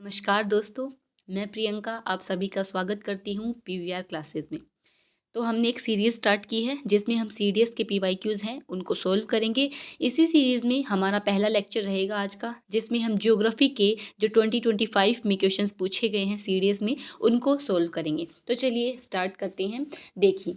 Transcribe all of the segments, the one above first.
नमस्कार दोस्तों, मैं प्रियंका आप सभी का स्वागत करती हूँ पीवीआर क्लासेस में। तो हमने एक सीरीज़ स्टार्ट की है जिसमें हम सीडीएस के पीवाईक्यूज़ हैं उनको सॉल्व करेंगे। इसी सीरीज़ में हमारा पहला लेक्चर रहेगा आज का, जिसमें हम ज्योग्राफी के जो 2025 में क्वेश्चंस पूछे गए हैं सीडीएस में उनको सॉल्व करेंगे। तो चलिए स्टार्ट करते हैं। देखिए,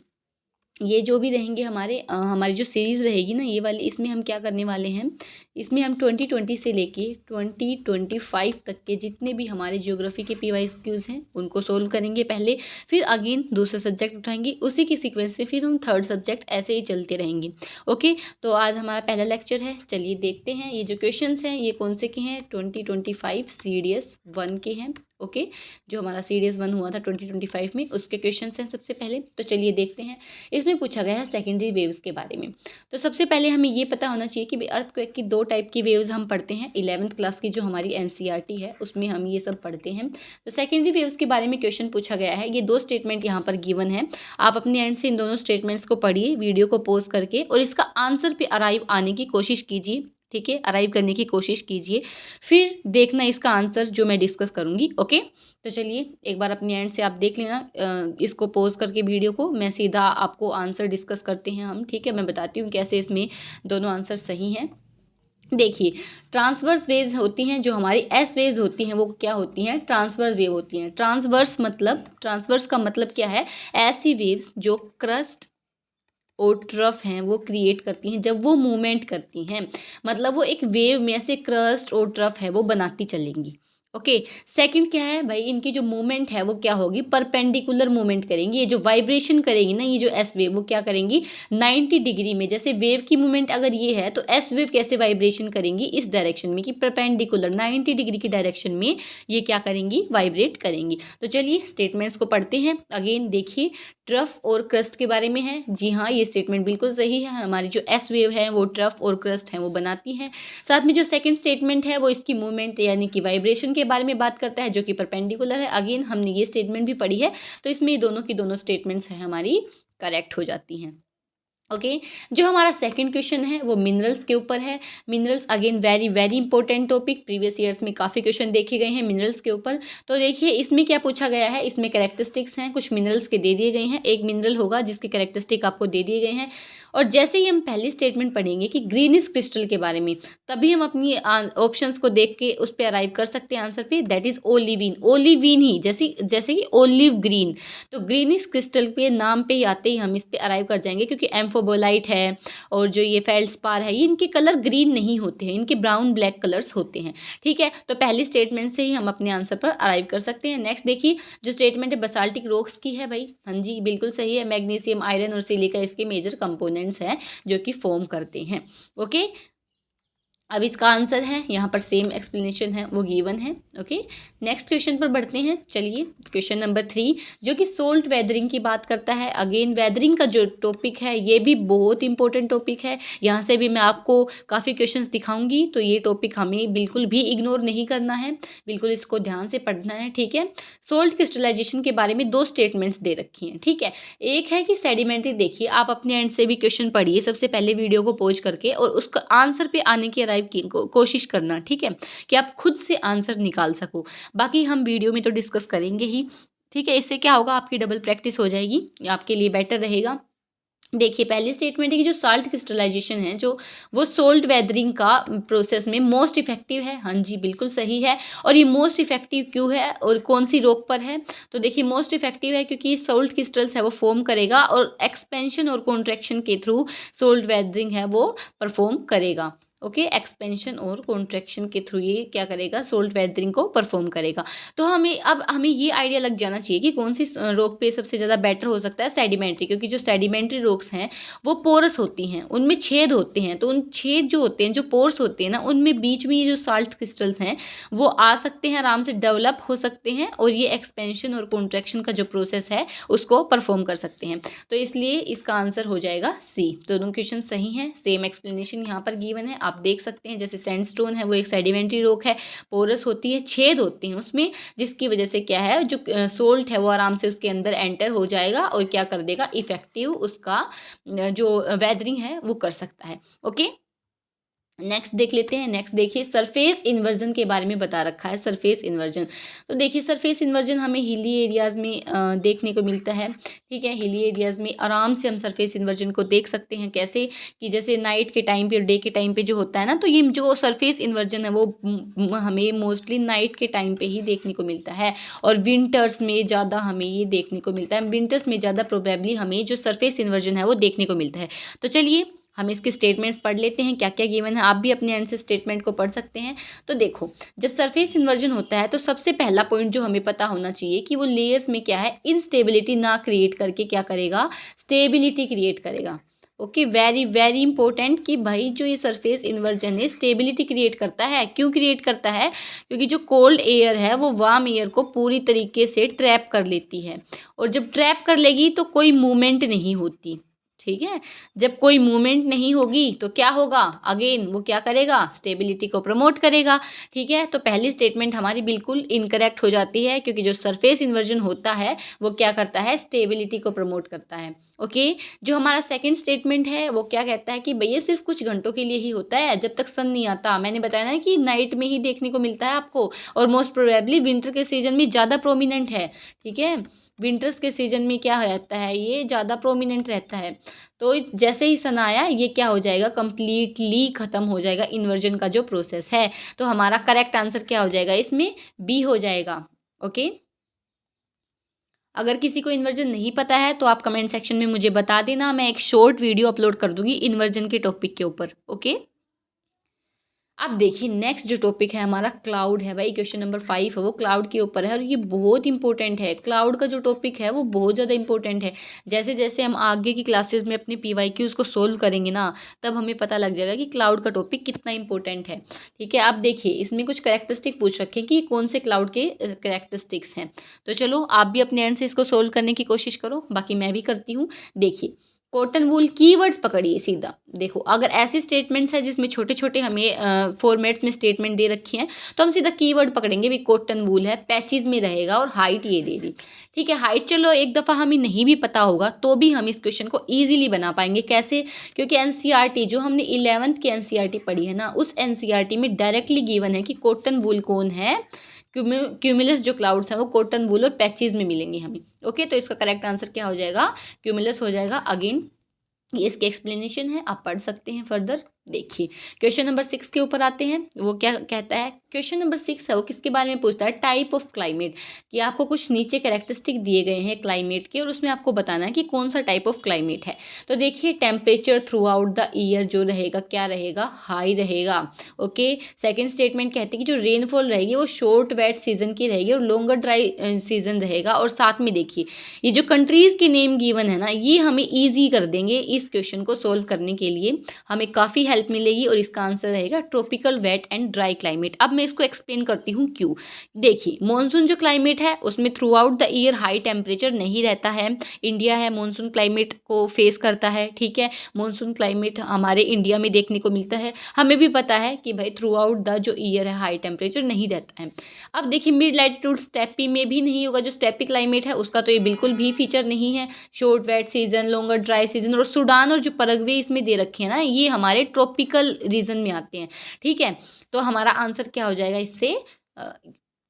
ये जो भी रहेंगे हमारी जो सीरीज़ रहेगी ना ये वाली, इसमें हम क्या करने वाले हैं, इसमें हम 2020 से लेके 2025 तक के जितने भी हमारे ज्योग्राफी के पीवाईक्यूज़ हैं उनको सोल्व करेंगे पहले, फिर अगेन दूसरा सब्जेक्ट उठाएंगे, उसी की सीक्वेंस में फिर हम थर्ड सब्जेक्ट ऐसे ही चलते रहेंगे। ओके, तो आज हमारा पहला लेक्चर है, चलिए देखते हैं। ये जो क्वेश्चंस हैं ये कौन से के हैं, 2025 सीडीएस 1 के हैं। ओके, जो हमारा सीडीएस 1 हुआ था 2025 में उसके क्वेश्चंस हैं सबसे पहले। तो चलिए देखते हैं। इसमें पूछा गया है सेकेंडरी वेव्स के बारे में। तो सबसे पहले हमें ये पता होना चाहिए कि अर्थक्वेक की दो टाइप की वेव्स हम पढ़ते हैं। 11th क्लास की जो हमारी एनसीईआरटी है उसमें हम ये सब पढ़ते हैं। तो सेकेंडरी वेव्स के बारे में क्वेश्चन पूछा गया है। ये दो स्टेटमेंट यहाँ पर गिवन है, आप अपने एंड से इन दोनों स्टेटमेंट्स को पढ़िए वीडियो को पॉज करके, और इसका आंसर पे अराइव आने की कोशिश कीजिए। ठीक है, अराइव करने की कोशिश कीजिए, फिर देखना इसका आंसर जो मैं डिस्कस करूँगी। ओके, तो चलिए एक बार अपने एंड से आप देख लेना, इसको पॉज करके वीडियो को, मैं सीधा आपको आंसर डिस्कस करते हैं हम। ठीक है, मैं बताती हूँ कैसे इसमें दोनों आंसर सही हैं। देखिए, ट्रांसवर्स वेव्स होती हैं, जो हमारी एस वेव्स होती हैं वो क्या होती हैं, ट्रांसवर्स वेव होती हैं। ट्रांसवर्स का मतलब क्या है, ऐसी वेव्स जो क्रस्ट और ट्रफ हैं वो क्रिएट करती हैं जब वो मूवमेंट करती हैं, मतलब वो एक वेव में से क्रस्ट और ट्रफ है वो बनाती चलेंगी। ओके, सेकंड क्या है भाई, इनकी जो मूवमेंट है वो क्या होगी, परपेंडिकुलर मूवमेंट करेंगी। ये जो वाइब्रेशन करेगी ना, ये जो एस वेव वो क्या करेंगी, 90 डिग्री में। जैसे वेव की मूवमेंट अगर ये है तो एस वेव कैसे वाइब्रेशन करेंगी, इस डायरेक्शन में कि परपेंडिकुलर 90 डिग्री की डायरेक्शन में ये क्या करेंगी, वाइब्रेट करेंगी। तो चलिए स्टेटमेंट्स को पढ़ते हैं। अगेन देखिए, ट्रफ और क्रस्ट के बारे में है। जी हाँ, ये स्टेटमेंट बिल्कुल सही है, हमारी जो एस वेव है वो ट्रफ और क्रस्ट है वो बनाती है। साथ में जो सेकंड स्टेटमेंट है वो इसकी मूवमेंट यानी कि वाइब्रेशन के बारे में बात करता है, जो कि परपेंडिकुलर है। अगेन हमने ये स्टेटमेंट भी पढ़ी है, तो इसमें ये दोनों की दोनों स्टेटमेंट्स हैं हमारी करेक्ट हो जाती हैं। ओके, जो हमारा सेकंड क्वेश्चन है वो मिनरल्स के ऊपर है। Minerals again very very important topic, previous years में काफ़ी क्वेश्चन देखे गए हैं मिनरल्स के ऊपर। तो देखिए इसमें क्या पूछा गया है, इसमें कैरेक्टरिस्टिक्स हैं कुछ मिनरल्स के दे दिए गए हैं। एक मिनरल होगा जिसके कैरेक्टरिस्टिक आपको दे दिए गए हैं, और जैसे ही हम पहली स्टेटमेंट पढ़ेंगे कि ग्रीनिश क्रिस्टल के बारे में, तभी हम अपनी ऑप्शंस को देख के उस पर अराइव कर सकते हैं आंसर पे। दैट इज ओलिविन, ओलिविन ही जैसे कि ओलिव ग्रीन। तो ग्रीनिश क्रिस्टल पे नाम पे ही आते ही हम इस पे अराइव कर जाएंगे, क्योंकि एम्फोबोलाइट है और जो ये फेल्ड्स्पार है, ये इनके कलर ग्रीन नहीं होते हैं, इनके ब्राउन ब्लैक कलर्स होते हैं। ठीक है, तो पहली स्टेटमेंट से ही हम अपने आंसर पर अराइव कर सकते हैं। नेक्स्ट देखिए, जो स्टेटमेंट है बसाल्टिक रॉक्स की है भाई। हाँ जी बिल्कुल सही है, मैग्नीशियम, आयरन और सिलिका इसके मेजर कंपोनेंट्स हैं जो कि फॉर्म करते हैं। ओके, अब इसका आंसर है यहाँ पर सेम एक्सप्लेनेशन है वो गिवन है। ओके, नेक्स्ट क्वेश्चन पर बढ़ते हैं। चलिए क्वेश्चन नंबर 3 जो कि सोल्ट वेदरिंग की बात करता है। अगेन वेदरिंग का जो टॉपिक है ये भी बहुत इंपॉर्टेंट टॉपिक है, यहाँ से भी मैं आपको काफ़ी क्वेश्चंस दिखाऊंगी, तो ये टॉपिक हमें बिल्कुल भी इग्नोर नहीं करना है, बिल्कुल इसको ध्यान से पढ़ना है। ठीक है, सोल्ट क्रिस्टलाइजेशन के बारे में दो स्टेटमेंट्स दे रखी हैं। ठीक है, एक है कि सेडिमेंट्री, देखिए आप अपने एंड से भी क्वेश्चन पढ़िए सबसे पहले वीडियो को पॉज करके, और उसका आंसर पे आने की की कोशिश करना। ठीक है, कि आप खुद से आंसर निकाल सको। बाकी हम वीडियो में तो डिस्कस करेंगे ही। ठीक है, इससे क्या होगा, आपकी डबल प्रैक्टिस हो जाएगी, आपके लिए बेटर रहेगा। देखिए पहली स्टेटमेंट है कि जो साल्ट क्रिस्टलाइजेशन है जो वो सोल्ट वेदरिंग का प्रोसेस में मोस्ट इफेक्टिव है। हाँ जी बिल्कुल सही है, और ये मोस्ट इफेक्टिव क्यों है और कौन सी रोक पर है, तो देखिए मोस्ट इफेक्टिव है क्योंकि सोल्ट क्रिस्टल्स है वो फॉर्म करेगा और एक्सपेंशन और कॉन्ट्रैक्शन के थ्रू सोल्ट वेदरिंग है वो परफॉर्म करेगा। ओके, एक्सपेंशन और कॉन्ट्रैक्शन के थ्रू ये क्या करेगा, सोल्ट वेदरिंग को परफॉर्म करेगा। तो हमें ये आइडिया लग जाना चाहिए कि कौन सी रोक पे सबसे ज़्यादा बेटर हो सकता है, सेडिमेंट्री, क्योंकि जो सेडिमेंट्री रोक्स हैं वो पोरस होती हैं, उनमें छेद होते हैं, तो उन छेद जो होते हैं, जो पोर्स होते हैं ना, उनमें बीच में ये जो साल्ट क्रिस्टल्स हैं वो आ सकते हैं, आराम से डेवलप हो सकते हैं, और ये एक्सपेंशन और कॉन्ट्रैक्शन का जो प्रोसेस है उसको परफॉर्म कर सकते हैं। तो इसलिए इसका आंसर हो जाएगा सी। दोनों क्वेश्चन सही हैं, सेम एक्सप्लेनेशन यहाँ पर गिवन है, आप देख सकते हैं। जैसे सैंडस्टोन है वो एक सेडिमेंट्री रॉक है, पोरस होती है, छेद होते हैं उसमें, जिसकी वजह से क्या है, जो सोल्ट है वो आराम से उसके अंदर एंटर हो जाएगा और क्या कर देगा, इफेक्टिव उसका जो वेदरिंग है वो कर सकता है। ओके, नेक्स्ट देख लेते हैं। नेक्स्ट देखिए, सरफेस इन्वर्जन के बारे में बता रखा है। सरफेस इन्वर्जन, तो देखिए सरफेस इन्वर्जन हमें हिली एरियाज़ में देखने को मिलता है। ठीक है, हिली एरियाज़ में आराम से हम सरफेस इन्वर्जन को देख सकते हैं। कैसे कि जैसे नाइट के टाइम पे और डे के टाइम पे जो होता है ना, तो ये जो सरफेस इन्वर्जन है वो हमें मोस्टली नाइट के टाइम पे ही देखने को मिलता है, और विंटर्स में ज़्यादा हमें ये देखने को मिलता है। विंटर्स में ज़्यादा प्रोबेबली हमें जो सरफेस इन्वर्जन है वो देखने को मिलता है। तो चलिए हम इसके स्टेटमेंट्स पढ़ लेते हैं, क्या क्या गिवन है। आप भी अपने एंड से स्टेटमेंट को पढ़ सकते हैं। तो देखो, जब सरफेस इन्वर्जन होता है तो सबसे पहला पॉइंट जो हमें पता होना चाहिए कि वो लेयर्स में क्या है, इनस्टेबिलिटी ना क्रिएट करके क्या करेगा, स्टेबिलिटी क्रिएट करेगा। ओके, वेरी वेरी इंपॉर्टेंट कि भाई जो ये सरफेस इन्वर्जन है स्टेबिलिटी क्रिएट करता है। क्यों क्रिएट करता है? क्योंकि जो कोल्ड एयर है वो वार्म एयर को पूरी तरीके से ट्रैप कर लेती है, और जब ट्रैप कर लेगी तो कोई मूवमेंट नहीं होती। ठीक है, जब कोई मूवमेंट नहीं होगी तो क्या होगा, अगेन वो क्या करेगा, स्टेबिलिटी को प्रमोट करेगा। ठीक है, तो पहली स्टेटमेंट हमारी बिल्कुल इनकरेक्ट हो जाती है, क्योंकि जो सरफेस इन्वर्जन होता है वो क्या करता है, स्टेबिलिटी को प्रमोट करता है। ओके, जो हमारा सेकंड स्टेटमेंट है वो क्या कहता है कि भैया सिर्फ कुछ घंटों के लिए ही होता है, जब तक सन नहीं आता। मैंने बताया ना कि नाइट में ही देखने को मिलता है आपको, और मोस्ट प्रोबेबली विंटर के सीजन में ज़्यादा प्रोमिनेंट है। ठीक है, विंटर्स के सीजन में क्या रहता है, ये ज़्यादा प्रोमिनेंट रहता है। तो जैसे ही सन आया ये क्या हो जाएगा, कंप्लीटली ख़त्म हो जाएगा इन्वर्जन का जो प्रोसेस है। तो हमारा करेक्ट आंसर क्या हो जाएगा, इसमें बी हो जाएगा। ओके, अगर किसी को इन्वर्जन नहीं पता है तो आप कमेंट सेक्शन में मुझे बता देना, मैं एक शॉर्ट वीडियो अपलोड कर दूंगी इन्वर्जन के टॉपिक के ऊपर। ओके, अब देखिए नेक्स्ट जो टॉपिक है हमारा क्लाउड है भाई। क्वेश्चन नंबर 5 है वो क्लाउड के ऊपर है, और ये बहुत इंपॉर्टेंट है। क्लाउड का जो टॉपिक है वो बहुत ज़्यादा इंपॉर्टेंट है। जैसे जैसे हम आगे की क्लासेस में अपने PYQs को सोल्व करेंगे ना, तब हमें पता लग जाएगा कि क्लाउड का टॉपिक कितना इंपॉर्टेंट है। ठीक है, आप देखिए इसमें कुछ करेक्टरिस्टिक पूछ रखे कि कौन से क्लाउड के करेक्टरिस्टिक्स हैं। तो चलो आप भी अपने एंड से इसको सोल्व करने की कोशिश करो, बाकी मैं भी करती हूँ। देखिए, कॉटन वूल कीवर्ड्स पकड़िए सीधा। देखो, अगर ऐसे स्टेटमेंट्स है जिसमें छोटे छोटे हमें फॉर्मेट्स में स्टेटमेंट दे रखी हैं, तो हम सीधा कीवर्ड पकड़ेंगे। भी कॉटन वूल है, पैचेज में रहेगा, और हाइट ये दे दी। ठीक है, हाइट चलो एक दफ़ा हमें नहीं भी पता होगा तो भी हम इस क्वेश्चन को ईजिली बना पाएंगे। कैसे? क्योंकि NCERT जो हमने 11th की NCERT पढ़ी है ना, उस NCERT में डायरेक्टली गिवन है कि कॉटन वूल कौन है। क्यूमुलस जो क्लाउड्स हैं वो कॉटन वूल और पैचेज में मिलेंगे हमें। ओके, तो इसका करेक्ट आंसर क्या हो जाएगा, क्यूमुलस हो जाएगा। अगेन ये इसकी एक्सप्लेनेशन है, आप पढ़ सकते हैं फर्दर। देखिए क्वेश्चन नंबर 6 के ऊपर आते हैं। वो क्या कहता है, क्वेश्चन नंबर 6 है वो किसके बारे में पूछता है, टाइप ऑफ क्लाइमेट। कि आपको कुछ नीचे कैरेक्टरिस्टिक दिए गए हैं क्लाइमेट के, और उसमें आपको बताना है कि कौन सा टाइप ऑफ क्लाइमेट है। तो देखिए, temperature through out the year जो रहेगा क्या रहेगा, हाई रहेगा। ओके, सेकेंड स्टेटमेंट कहती है कि जो रेनफॉल रहेगी वो शॉर्ट वेट सीजन की रहेगी और लॉन्गर ड्राई सीजन रहेगा। और साथ में देखिए ये जो कंट्रीज़ के नेम गिवन है ना, ये हमें ईजी कर देंगे इस क्वेश्चन को सोल्व करने के लिए, हमें काफ़ी हेल्प मिलेगी। और इसका आंसर रहेगा tropical wet and dry climate. अब मैं इसको एक्सप्लेन करती हूँ क्यों। देखिए, मॉनसून जो क्लाइमेट है उसमें through out the year high temperature नहीं रहता है। इंडिया है मॉनसून क्लाइमेट को फेस करता है। ठीक है, मॉनसून क्लाइमेट हमारे इंडिया में देखने को मिलता है। हमें भी पता है कि भाई थ्रू आउट द जो ईयर है हाई टेम्परेचर नहीं रहता है। अब देखिए, मिड लैटिट्यूड स्टेपी में भी नहीं होगा। जो स्टेपी क्लाइमेट है उसका तो ये बिल्कुल भी फीचर नहीं है। Short wet season, longer dry season, और सूडान और जो पैराग्वे इसमें दे रखे हैं ना, ये हमारे ट्रॉपिकल रीजन में आते हैं। ठीक है, तो हमारा आंसर क्या हो जाएगा इससे,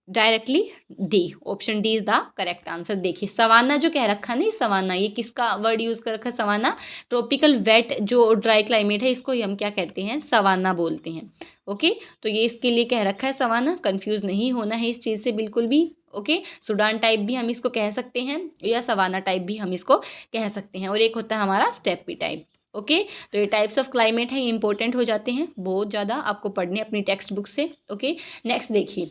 directly D, option D is the correct answer. देखिए, सवाना जो कह रखा है ना, सवाना ये किसका वर्ड यूज कर रखा है, सवाना। ट्रॉपिकल वेट जो ड्राई क्लाइमेट है इसको ही हम क्या कहते हैं, सवाना बोलते हैं। ओके, तो ये इसके लिए कह रखा है सवाना, कंफ्यूज नहीं होना है इस चीज़ से बिल्कुल भी। ओके, सूडान टाइप भी हम इसको कह सकते हैं, या सवाना टाइप भी हम इसको कह सकते हैं। और एक होता है हमारा स्टेपी टाइप। ओके, तो ये टाइप्स ऑफ क्लाइमेट है, इंपॉर्टेंट हो जाते हैं बहुत ज़्यादा, आपको पढ़ने अपनी टेक्स्ट बुक से। ओके, नेक्स्ट देखिए,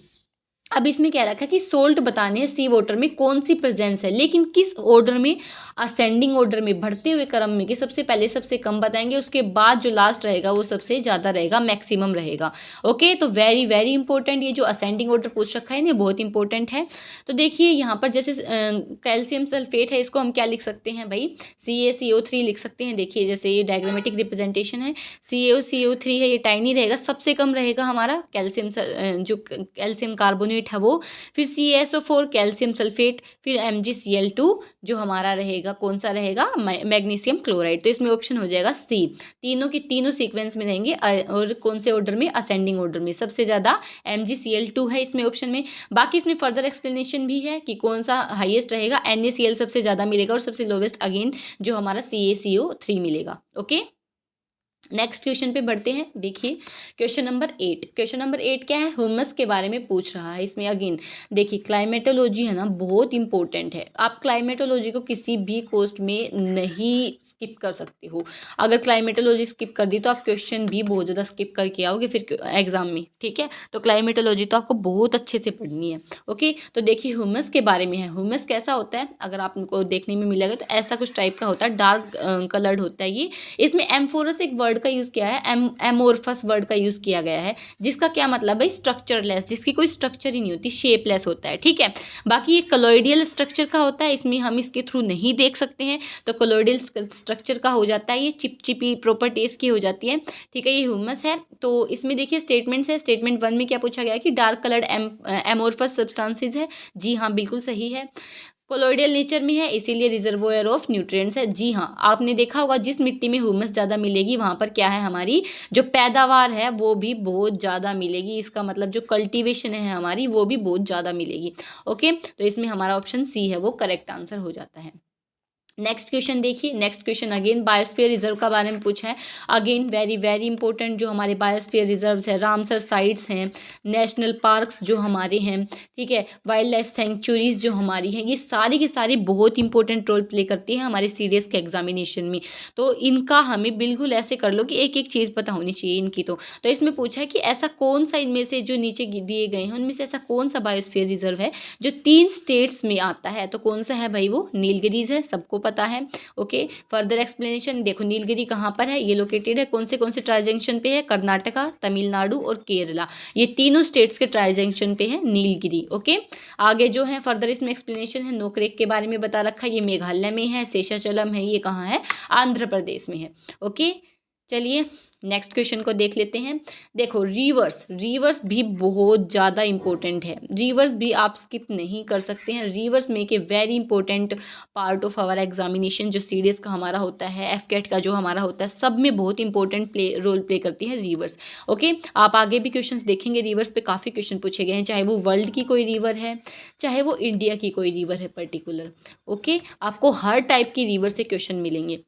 अब इसमें कह रखा है कि सोल्ट बताने हैं सी वाटर में कौन सी प्रेजेंस है, लेकिन किस ऑर्डर में, असेंडिंग ऑर्डर में, बढ़ते हुए क्रम में, कि सबसे पहले सबसे कम बताएंगे, उसके बाद जो लास्ट रहेगा वो सबसे ज़्यादा रहेगा, मैक्सिमम रहेगा। ओके, तो वेरी वेरी इंपॉर्टेंट ये जो असेंडिंग ऑर्डर पूछ रखा है ना, बहुत इंपॉर्टेंट है। तो देखिए यहाँ पर जैसे कैल्शियम सल्फेट है, इसको हम क्या लिख सकते हैं भाई, CaCO3 लिख सकते हैं। देखिए जैसे ये डायग्रामेटिक रिप्रेजेंटेशन है, CaCO3 है, ये टाइनी रहेगा, सबसे कम रहेगा हमारा कैल्शियम, जो कैल्शियम कार्बोनेट कार्बोनेट है वो, फिर CaSO4 कैल्शियम सल्फेट, फिर MgCl2 जो हमारा रहेगा कौन सा रहेगा, मैग्नीशियम क्लोराइड। तो इसमें ऑप्शन हो जाएगा सी। तीनों की तीनों सीक्वेंस में रहेंगे और कौन से ऑर्डर में, असेंडिंग ऑर्डर में। सबसे ज़्यादा MgCl2 है इसमें ऑप्शन में। बाकी इसमें फर्दर एक्सप्लेनेशन भी है कि कौन सा हाईएस्ट रहेगा। NaCl सबसे ज़्यादा मिलेगा और सबसे लोवेस्ट अगेन जो हमारा CaCO3 मिलेगा। ओके, नेक्स्ट क्वेश्चन पे बढ़ते हैं। देखिए क्वेश्चन नंबर 8। क्वेश्चन नंबर 8 क्या है, ह्यूमस के बारे में पूछ रहा है। इसमें अगेन देखिए क्लाइमेटोलॉजी है ना, बहुत इंपॉर्टेंट है। आप क्लाइमेटोलॉजी को किसी भी कोस्ट में नहीं स्किप कर सकते हो। अगर क्लाइमेटोलॉजी स्किप कर दी तो आप क्वेश्चन भी बहुत ज़्यादा स्किप करके आओगे फिर एग्जाम में, ठीक है। तो क्लाइमेटोलॉजी तो आपको बहुत अच्छे से पढ़नी है। ओके, तो देखिए ह्यूमस के बारे में है। ह्यूमस कैसा होता है, अगर आपको देखने में मिलेगा तो ऐसा कुछ टाइप का होता है, डार्क कलर्ड होता है ये। इसमें एम्फोरस एक वर्ड का यूज़ किया है, एमोर्फस वर्ड का यूज़ किया गया है, जिसका क्या मतलब है, स्ट्रक्चरलेस, जिसकी कोई स्ट्रक्चर ही नहीं होती, शेपलेस होता है, ठीक है। बाकी ये कॉलॉइडियल स्ट्रक्चर का होता है, इसमें हम इसके थ्रू नहीं देख सकते हैं, तो कॉलॉइडियल स्ट्रक्चर का हो जाता है, ये चिपचिपी प्रॉपर्टीज की हो जाती है, ठीक है। ये ह्यूमस है। तो इसमें देखिए स्टेटमेंट्स है। स्टेटमेंट 1 में क्या पूछा गया कि डार्क कलर्ड एमोर्फस सब्सटेंसेज है। जी हाँ, बिल्कुल सही है। कोलोइडियल नेचर में है, इसीलिए रिजर्वोयर ऑफ न्यूट्रिएंट्स है। जी हाँ, आपने देखा होगा जिस मिट्टी में ह्यूमस ज़्यादा मिलेगी वहाँ पर क्या है, हमारी जो पैदावार है वो भी बहुत ज़्यादा मिलेगी। इसका मतलब जो कल्टीवेशन है हमारी वो भी बहुत ज़्यादा मिलेगी। ओके, तो इसमें हमारा ऑप्शन सी है वो करेक्ट आंसर हो जाता है। नेक्स्ट क्वेश्चन देखिए। Next question again biosphere reserve का बारे में पूछा है। अगेन वेरी वेरी इंपॉर्टेंट, जो हमारे बायोस्फीयर रिजर्व्स है, रामसर साइट्स हैं, नेशनल पार्क्स जो हमारे हैं, ठीक है, वाइल्ड लाइफ सेंचुरीज जो हमारी हैं, ये सारी की सारी बहुत इंपॉर्टेंट रोल प्ले करती हैं हमारे CDS के एग्जामिनेशन में। तो इनका हमें बिल्कुल ऐसे कर लो कि एक एक चीज़ पता होनी चाहिए इनकी। तो इसमें पूछा है कि ऐसा कौन सा इनमें से जो नीचे दिए गए हैं उनमें से ऐसा कौन सा बायोस्फीयर रिजर्व है जो 3 स्टेट्स में आता है। तो कौन सा है भाई, वो नीलगिरीज है, सबको पता है। ओके, फर्दर एक्सप्लेनेशन देखो, नीलगिरी कहाँ पर है, ये लोकेटेड है कौन से ट्राई जंक्शन पे है, कर्नाटका, तमिलनाडु और केरला, ये तीनों स्टेट्स के ट्राई जंक्शन पे है नीलगिरी। ओके, आगे जो है फर्दर इसमें एक्सप्लेनेशन है, नोकरेक के बारे में बता रखा है, ये मेघालय में है, शेषाचलम है, ये कहाँ है, आंध्र प्रदेश में है। ओके, चलिए नेक्स्ट क्वेश्चन को देख लेते हैं। देखो रिवर्स भी बहुत ज़्यादा इंपॉर्टेंट है, रिवर्स भी आप स्किप नहीं कर सकते हैं। Rivers make a very important part of our examination. जो CDS का हमारा होता है, FCAT का जो हमारा होता है, सब में बहुत इंपॉर्टेंट रोल प्ले करती है रिवर्स। ओके, आप आगे भी क्वेश्चंस देखेंगे रिवर्स पे काफ़ी क्वेश्चन पूछे गए हैं, चाहे वो वर्ल्ड की कोई रिवर है, चाहे वो इंडिया की कोई रिवर है पर्टिकुलर। ओके, आपको हर टाइप की रिवर से क्वेश्चन मिलेंगे।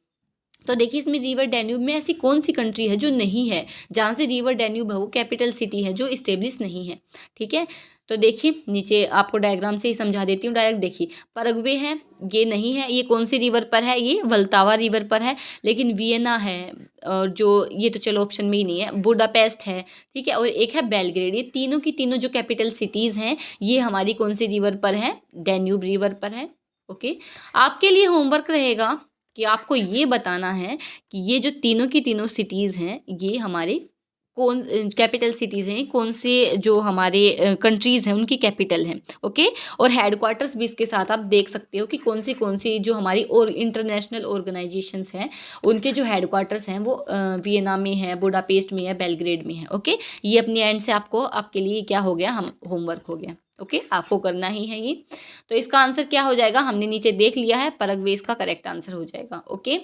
तो देखिए इसमें रिवर डैन्यूब में ऐसी कौन सी कंट्री है जो नहीं है, जहाँ से रिवर डैन्यूब है वो कैपिटल सिटी है जो इस्टेब्लिश नहीं है, ठीक है। तो देखिए नीचे आपको डायग्राम से ही समझा देती हूँ डायरेक्ट। देखिए परग्वे है, ये नहीं है। ये कौन सी रिवर पर है, ये वल्तावा रिवर पर है। लेकिन वियना है, और जो ये तो चलो ऑप्शन में ही नहीं है। बुडापेस्ट है, ठीक है, और एक है बेलग्रेड। ये तीनों की तीनों जो कैपिटल सिटीज़ हैं ये हमारी कौन सी रिवर पर है, डैन्यूब रिवर पर है। ओके, आपके लिए होमवर्क रहेगा कि आपको ये बताना है कि ये जो तीनों की तीनों सिटीज़ हैं ये हमारे कौन कैपिटल सिटीज़ हैं, कौन से जो हमारे कंट्रीज़ हैं उनकी कैपिटल हैं। ओके, और हेडक्वार्टर्स भी इसके साथ आप देख सकते हो कि कौन सी जो हमारी और इंटरनेशनल ऑर्गेनाइजेशंस हैं उनके जो हेडक्वार्टर्स हैं वो वियना में है, बुडापेस्ट में है, बेलग्रेड में है। ओके, ये अपनी एंड से आपके लिए क्या हो गया, हम होमवर्क हो गया। ओके, आपको करना ही है ये। तो इसका आंसर क्या हो जाएगा, हमने नीचे देख लिया है, परग्वे इसका करेक्ट आंसर हो जाएगा। ओके,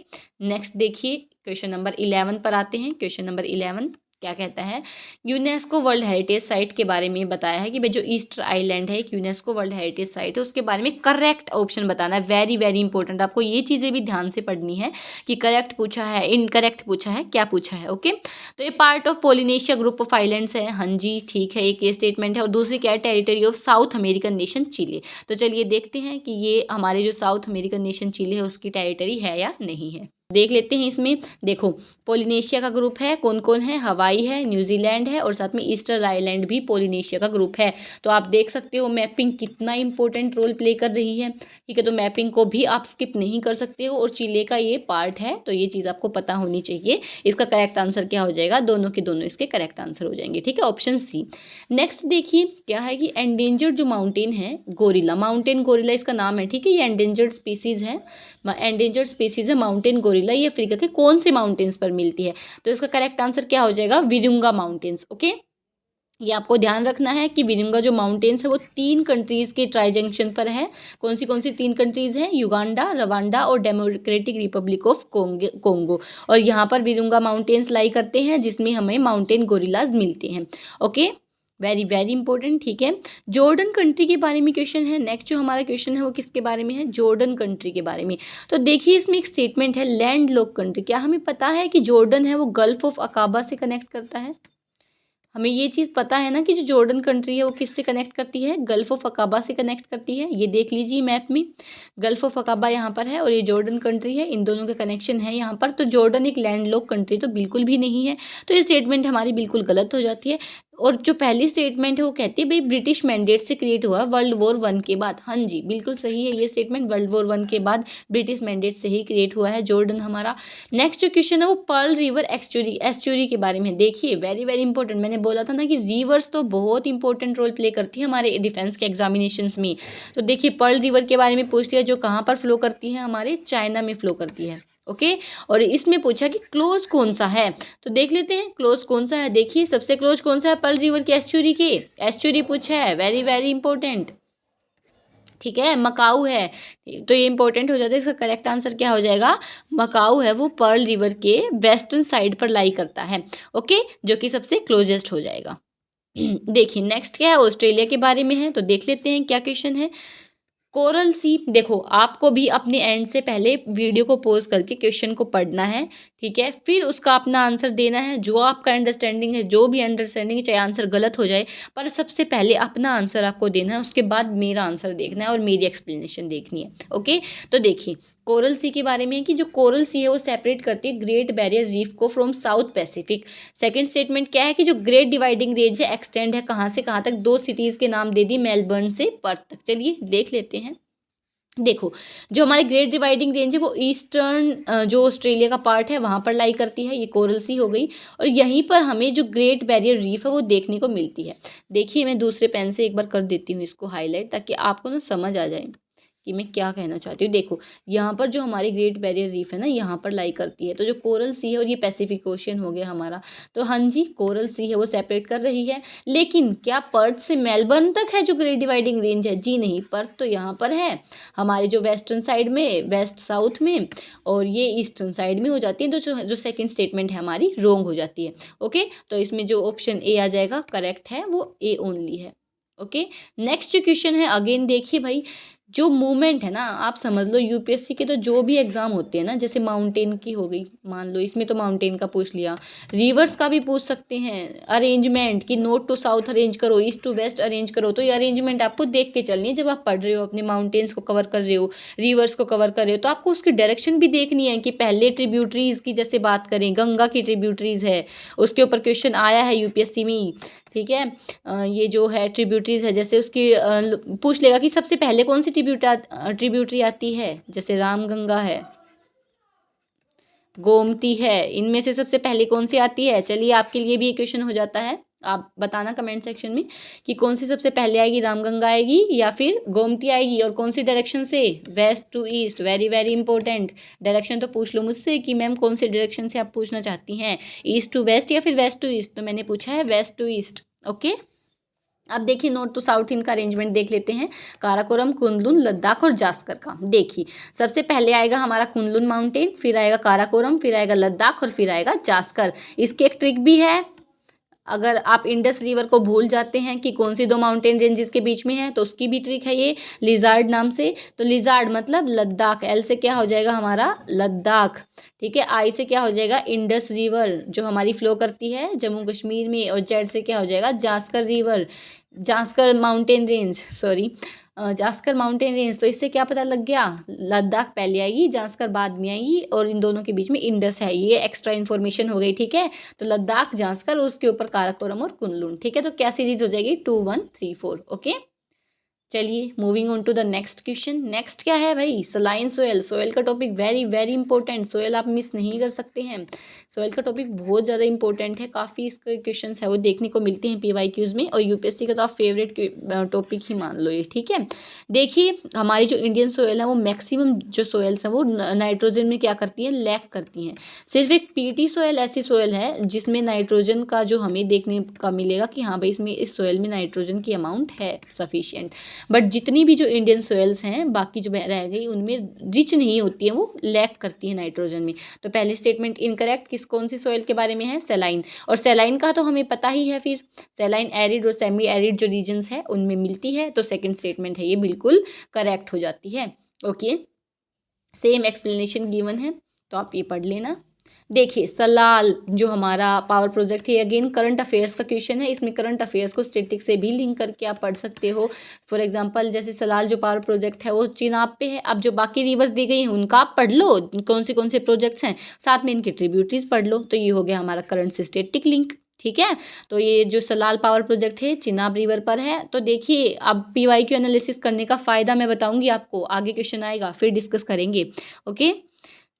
नेक्स्ट देखिए क्वेश्चन नंबर 11 पर आते हैं। क्वेश्चन नंबर 11 क्या कहता है, यूनेस्को वर्ल्ड हेरिटेज साइट के बारे में बताया है कि भाई जो ईस्टर आइलैंड है एक यूनेस्को वर्ल्ड हेरिटेज साइट है, उसके बारे में करेक्ट ऑप्शन बताना है। वेरी वेरी इंपॉर्टेंट, आपको ये चीज़ें भी ध्यान से पढ़नी है कि करेक्ट पूछा है, इनकरेक्ट पूछा है, क्या पूछा है। ओके, तो ये part of Polynesia group of islands है। हाँ जी, ठीक है, एक ये स्टेटमेंट है। और दूसरी क्या है, territory of South American nation Chile. तो चलिए देखते हैं कि ये हमारे जो साउथ अमेरिकन नेशन चिली है उसकी टेरिटरी है या नहीं है, देख लेते हैं। इसमें देखो पोलिनेशिया का ग्रुप है, कौन कौन है, हवाई है, न्यूजीलैंड है और साथ में ईस्टर आइलैंड भी पोलिनेशिया का ग्रुप है। तो आप देख सकते हो मैपिंग कितना इंपॉर्टेंट रोल प्ले कर रही है, ठीक है। तो मैपिंग को भी आप स्किप नहीं कर सकते हो और चिले का ये पार्ट है, तो ये चीज़ आपको पता होनी चाहिए। इसका करेक्ट आंसर क्या हो जाएगा, दोनों के दोनों इसके करेक्ट आंसर हो जाएंगे, ठीक है, ऑप्शन सी। नेक्स्ट देखिए क्या है कि एंडेंजर्ड जो माउंटेन है गोरिल्ला, माउंटेन गोरिल्ला इसका नाम है, ठीक है। ये एंडेंजर्ड स्पीसीज है, एंडेंजर्ड स्पीसीज है माउंटेन गोरिल्ला। ये अफ्रीका के कौन से माउंटेन्स पर मिलती है, तो इसका करेक्ट आंसर क्या हो जाएगा, विरुंगा माउंटेन्स। ओके, ये आपको ध्यान रखना है कि विरुंगा जो माउंटेन्स है वो 3 कंट्रीज़ के ट्राई जंक्शन पर है। कौन सी 3 कंट्रीज़ हैं? युगांडा, रवांडा और डेमोक्रेटिक रिपब्लिक ऑफ कोंगो। और यहाँ पर विरुंगा माउंटेन्स लाई करते हैं जिसमें हमें माउंटेन गोरिल्लाज मिलते हैं। Okay, very very important. ठीक है, जॉर्डन कंट्री के बारे में क्वेश्चन है। नेक्स्ट जो हमारा क्वेश्चन है वो किसके बारे में है? जॉर्डन कंट्री के बारे में। तो देखिए इसमें एक स्टेटमेंट है लैंड लॉक कंट्री। क्या हमें पता है कि जॉर्डन है वो गल्फ ऑफ अकाबा से कनेक्ट करता है? हमें ये चीज़ पता है ना कि जो जॉर्डन कंट्री है वो किससे कनेक्ट करती है? गल्फ ऑफ अकाबा से कनेक्ट करती है। ये देख लीजिए मैप में, गल्फ ऑफ अकाबा यहाँ पर है और ये जॉर्डन कंट्री है, इन दोनों का कनेक्शन है यहाँ पर। तो जॉर्डन एक लैंड लॉक कंट्री तो बिल्कुल भी नहीं है। तो ये स्टेटमेंट हमारी बिल्कुल गलत हो जाती है। और जो पहली स्टेटमेंट है वो कहती है भाई ब्रिटिश मैंडेट से क्रिएट हुआ वर्ल्ड वॉर 1 के बाद। हाँ जी, बिल्कुल सही है ये स्टेटमेंट, वर्ल्ड वॉर 1 के बाद ब्रिटिश मैंडेट से ही क्रिएट हुआ है जॉर्डन हमारा। नेक्स्ट जो क्वेश्चन है वो पर्ल रिवर एस्चुरी के बारे में। देखिए वेरी वेरी इंपॉर्टेंट, मैंने बोला था ना कि रिवर्स तो बहुत इंपॉर्टेंट रोल प्ले करती है हमारे डिफेंस के एग्जामिनेशंस में। तो देखिए पर्ल रिवर के बारे में पूछ लिया, जो कहाँ पर फ्लो करती है? हमारे चाइना में फ्लो करती है। ओके, और इसमें पूछा कि क्लोज कौन सा है, तो देख लेते हैं क्लोज कौन सा है। देखिए सबसे क्लोज कौन सा है? पर्ल रिवर की एस्चुरी के, एस्चुरी पूछा है, वेरी वेरी इंपॉर्टेंट। ठीक है, मकाऊ है, तो ये इंपॉर्टेंट हो जाता है। इसका करेक्ट आंसर क्या हो जाएगा? मकाऊ है वो पर्ल रिवर के वेस्टर्न साइड पर लाई करता है। ओके, जो कि सबसे क्लोजेस्ट हो जाएगा। देखिए नेक्स्ट क्या है? ऑस्ट्रेलिया के बारे में है, तो देख लेते हैं क्या क्वेश्चन है। कोरल सी, देखो आपको भी अपने एंड से पहले वीडियो को पॉज करके क्वेश्चन को पढ़ना है। ठीक है, फिर उसका अपना आंसर देना है। जो आपका अंडरस्टैंडिंग है, जो भी अंडरस्टैंडिंग है, चाहे आंसर गलत हो जाए, पर सबसे पहले अपना आंसर आपको देना है, उसके बाद मेरा आंसर देखना है और मेरी एक्सप्लेनेशन देखनी है। ओके, तो देखिए कोरल सी के बारे में है कि जो कोरल सी है वो सेपरेट करती है ग्रेट बैरियर रीफ को from south Pacific. Second statement क्या है कि जो ग्रेट डिवाइडिंग रेंज है एक्सटेंड है कहाँ से कहाँ तक? 2 सिटीज़ के नाम दे दी, मेलबर्न से पर्थ तक। चलिए देख लेते हैं। देखो जो हमारी ग्रेट डिवाइडिंग रेंज है वो ईस्टर्न जो ऑस्ट्रेलिया का पार्ट है वहाँ पर लाई करती है, ये कोरल सी हो गई। और यहीं पर हमें जो ग्रेट बैरियर रीफ है वो देखने को मिलती है। देखिए मैं दूसरे पेन से एक बार कर देती हूँ इसको हाईलाइट, ताकि आपको ना समझ आ जाए कि मैं क्या कहना चाहती हूँ। देखो यहाँ पर जो हमारी ग्रेट बैरियर रीफ है ना, यहाँ पर लाई करती है। तो जो कोरल सी है, और ये पैसिफिक ओशियन हो गया हमारा, तो हाँ जी कोरल सी है वो सेपरेट कर रही है। लेकिन क्या पर्थ से मेलबर्न तक है जो ग्रेट डिवाइडिंग रेंज है? जी नहीं, पर्थ तो यहाँ पर है हमारे जो वेस्टर्न साइड में, वेस्ट साउथ में, और ये ईस्टर्न साइड में हो जाती है। तो जो सेकेंड स्टेटमेंट है हमारी रॉन्ग हो जाती है। ओके, तो इसमें जो ऑप्शन ए आ जाएगा करेक्ट है वो ए ओनली है। ओके, नेक्स्ट जो क्वेश्चन है अगेन देखिए भाई, जो मूवमेंट है ना, आप समझ लो यूपीएससी के तो जो भी एग्जाम होते हैं ना, जैसे माउंटेन की हो गई, मान लो इसमें तो माउंटेन का पूछ लिया, रिवर्स का भी पूछ सकते हैं, अरेंजमेंट कि नॉर्थ टू साउथ अरेंज करो, ईस्ट टू वेस्ट अरेंज करो। तो ये अरेंजमेंट आपको देख के चलनी है जब आप पढ़ रहे हो, अपने माउंटेन्स को कवर कर रहे हो, रिवर्स को कवर कर रहे हो, तो आपको उसकी डायरेक्शन भी देखनी है कि पहले ट्रिब्यूटरीज की जैसे बात करें, गंगा की ट्रिब्यूटरीज है, उसके ऊपर क्वेश्चन आया है यूपीएससी में ही। ठीक है, ये जो है ट्रिब्यूटरीज है, जैसे उसकी पूछ लेगा कि सबसे पहले कौन सी ट्रिब्यूटरी आती है, जैसे रामगंगा है, गोमती है, इनमें से सबसे पहले कौन सी आती है? चलिए आपके लिए भी ये क्वेश्चन हो जाता है, आप बताना कमेंट सेक्शन में कि कौन सी सबसे पहले आएगी, रामगंगा आएगी या फिर गोमती आएगी, और कौन सी डायरेक्शन से? West to east. Very very important, direction तो पूछ लो मुझसे कि मैम कौन सी डायरेक्शन से आप पूछना चाहती हैं, ईस्ट टू वेस्ट या फिर वेस्ट टू ईस्ट? तो मैंने पूछा है वेस्ट टू ईस्ट। ओके, अब देखिए नॉर्थ टू साउथ इनका अरेंजमेंट देख लेते हैं, काराकोरम, कुनलुन, लद्दाख और जास्कर का। देखिए सबसे पहले आएगा हमारा कुनलुन माउंटेन, फिर आएगा काराकोरम, फिर आएगा लद्दाख और फिर आएगा जास्कर। इसकी एक ट्रिक भी है, अगर आप इंडस रिवर को भूल जाते हैं कि कौन सी 2 माउंटेन रेंजेस के बीच में है, तो उसकी भी ट्रिक है ये लिजार्ड नाम से। तो लिजार्ड मतलब लद्दाख, एल से क्या हो जाएगा हमारा लद्दाख। ठीक है, आई से क्या हो जाएगा इंडस रिवर जो हमारी फ्लो करती है जम्मू कश्मीर में, और जेड से क्या हो जाएगा Zanskar river, Zanskar mountain range, sorry Zanskar mountain range. तो इससे क्या पता लग गया, लद्दाख पहले आएगी, जास्कर बाद में आएगी, और इन दोनों के बीच में इंडस है, ये एक्स्ट्रा इन्फॉर्मेशन हो गई। ठीक है, तो लद्दाख, जास्कर और उसके ऊपर काराकोरम और कुनलुन। ठीक है, तो क्या सीरीज हो जाएगी 2 1 3 4। ओके, चलिए moving on to the next question. Next क्या है भाई, सलाइन सोयल। सोयल का topic very very important, soil आप मिस नहीं कर सकते हैं। सोयल का टॉपिक बहुत ज़्यादा इंपॉर्टेंट है, काफ़ी इसके क्वेश्चंस है वो देखने को मिलते हैं PYQs में, और यूपीएससी का तो आप फेवरेट टॉपिक ही मान लो ये, ठीक है। देखिए हमारी जो इंडियन सोयल है वो मैक्सिमम जो सोयल्स हैं वो नाइट्रोजन में क्या करती हैं, लैक करती हैं। सिर्फ एक पीटी सोयल ऐसी सोयल है जिसमें नाइट्रोजन का जो हमें देखने का मिलेगा कि हाँ भाई इसमें इस सोयल में नाइट्रोजन की अमाउंट है सफिशिएंट, बट जितनी भी जो इंडियन सोयल्स हैं बाकी जो रह गई उनमें रिच नहीं होती है, वो लैक करती है नाइट्रोजन में। तो पहली स्टेटमेंट इनकरेक्ट, कौन सी सोयल के बारे में है, सेलाइन। और सेलाइन का तो हमें पता ही है, फिर सेलाइन एरिड और सेमी एरिड जो रीजन्स है उनमें मिलती है, तो सेकंड स्टेटमेंट है ये बिल्कुल करेक्ट हो जाती है। ओके, सेम एक्सप्लेनेशन गिवन है तो आप ये पढ़ लेना। देखिए सलाल जो हमारा पावर प्रोजेक्ट है, अगेन करंट अफेयर्स का क्वेश्चन है, इसमें करंट अफेयर्स को स्टैटिक से भी लिंक करके आप पढ़ सकते हो। फॉर एग्जांपल जैसे सलाल जो पावर प्रोजेक्ट है वो चिनाब पे है, अब जो बाकी रिवर्स दी गई हैं उनका आप पढ़ लो, कौन से प्रोजेक्ट्स हैं, साथ में इनके ट्रिब्यूटरीज पढ़ लो, तो ये हो गया हमारा करंट से स्टैटिक लिंक, ठीक है। तो ये जो सलाल पावर प्रोजेक्ट है चिनाब रिवर पर है। तो देखिए अब PYQ एनालिसिस करने का फ़ायदा मैं बताऊंगी आपको, आगे क्वेश्चन आएगा फिर डिस्कस करेंगे। ओके,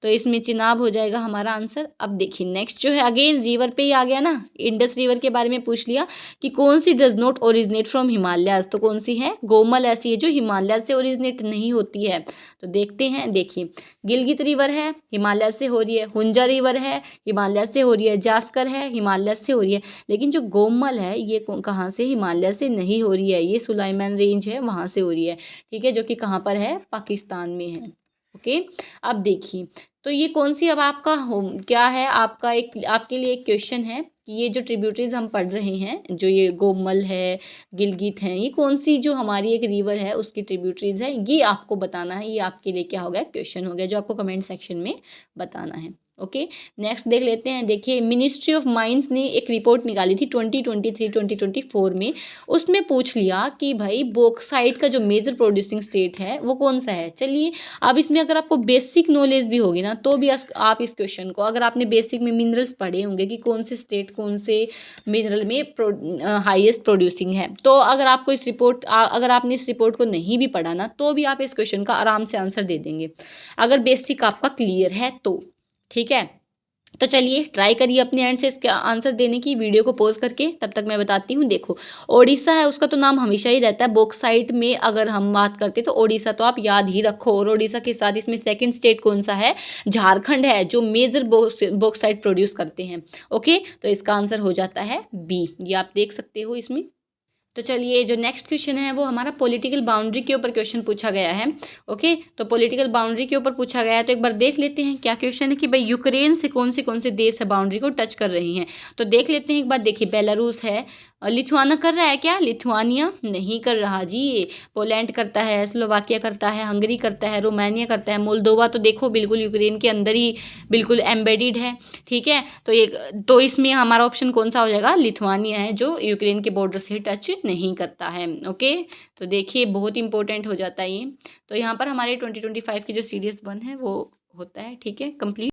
तो इसमें चिनाब हो जाएगा हमारा आंसर। अब देखिए नेक्स्ट जो है अगेन रिवर पे ही आ गया ना, इंडस रिवर के बारे में पूछ लिया कि कौन सी does not originate from Himalayas, तो कौन सी है, गोमल ऐसी है जो हिमालय से ओरिजिनेट नहीं होती है। तो देखते हैं, देखिए गिलगित रिवर है हिमालय से हो रही है, हुंजा रिवर है हिमालय से हो रही है, जास्कर है हिमालय से हो रही है, लेकिन जो गोमल है ये कहाँ से, हिमालय से नहीं हो रही है, ये सुलाइमान रेंज है वहाँ से हो रही है, ठीक है, जो कि कहाँ पर है, पाकिस्तान में है। ओके, अब देखिए तो ये कौन सी, अब आपका क्या है, आपका एक आपके लिए एक क्वेश्चन है कि ये जो ट्रिब्यूटरीज हम पढ़ रहे हैं, जो ये गोमल है, गिलगित हैं, ये कौन सी जो हमारी एक रिवर है उसकी ट्रिब्यूटरीज है, ये आपको बताना है। ये आपके लिए क्या हो गया, क्वेश्चन हो गया, जो आपको कमेंट सेक्शन में बताना है। ओके, नेक्स्ट देख लेते हैं। देखिए मिनिस्ट्री ऑफ माइंस ने एक रिपोर्ट निकाली थी 2023-2024 में, उसमें पूछ लिया कि भाई बॉक्साइट का जो मेजर प्रोड्यूसिंग स्टेट है वो कौन सा है। चलिए अब इसमें अगर आपको बेसिक नॉलेज भी होगी ना तो भी आप इस क्वेश्चन को, अगर आपने बेसिक में मिनरल्स पढ़े होंगे कि कौन से स्टेट कौन से मिनरल में हाईएस्ट प्रोड्यूसिंग है, तो अगर आपको अगर आपने इस रिपोर्ट को नहीं भी पढ़ा ना तो भी आप इस क्वेश्चन का आराम से आंसर दे देंगे, अगर बेसिक आपका क्लियर है तो, ठीक है। तो चलिए ट्राई करिए अपने एंड से इसका आंसर देने की, वीडियो को पॉज करके, तब तक मैं बताती हूँ। देखो ओडिशा है, उसका तो नाम हमेशा ही रहता है, बॉक्साइट में अगर हम बात करते तो ओडिशा तो आप याद ही रखो, और ओडिशा के साथ इसमें सेकंड स्टेट कौन सा है, झारखंड है, जो मेजर बॉक्साइट प्रोड्यूस करते हैं। ओके, तो इसका आंसर हो जाता है बी, ये आप देख सकते हो इसमें। तो चलिए जो नेक्स्ट क्वेश्चन है वो हमारा पॉलिटिकल बाउंड्री के ऊपर क्वेश्चन पूछा गया है। ओके, तो पॉलिटिकल बाउंड्री के ऊपर पूछा गया है, तो एक बार देख लेते हैं क्या क्वेश्चन है कि भाई यूक्रेन से कौन से देश है बाउंड्री को टच कर रही हैं। तो देख लेते हैं एक बार। देखिए बेलारूस है, लिथुआना कर रहा है क्या, लिथुआनिया नहीं कर रहा जी, ये पोलैंड करता है, स्लोवाकिया करता है, हंगरी करता है, रोमानिया करता है, मोल्दोवा तो देखो बिल्कुल यूक्रेन के अंदर ही बिल्कुल एम्बेडेड है, ठीक है। तो इसमें हमारा ऑप्शन कौन सा हो जाएगा, लिथुआनिया है, जो यूक्रेन के बॉर्डर से टच नहीं करता है। ओके, तो देखिए बहुत इंपॉर्टेंट हो जाता है ये। तो यहाँ पर हमारे 2025 की जो सीरीज 1 है वो होता है, ठीक है, कंप्लीट।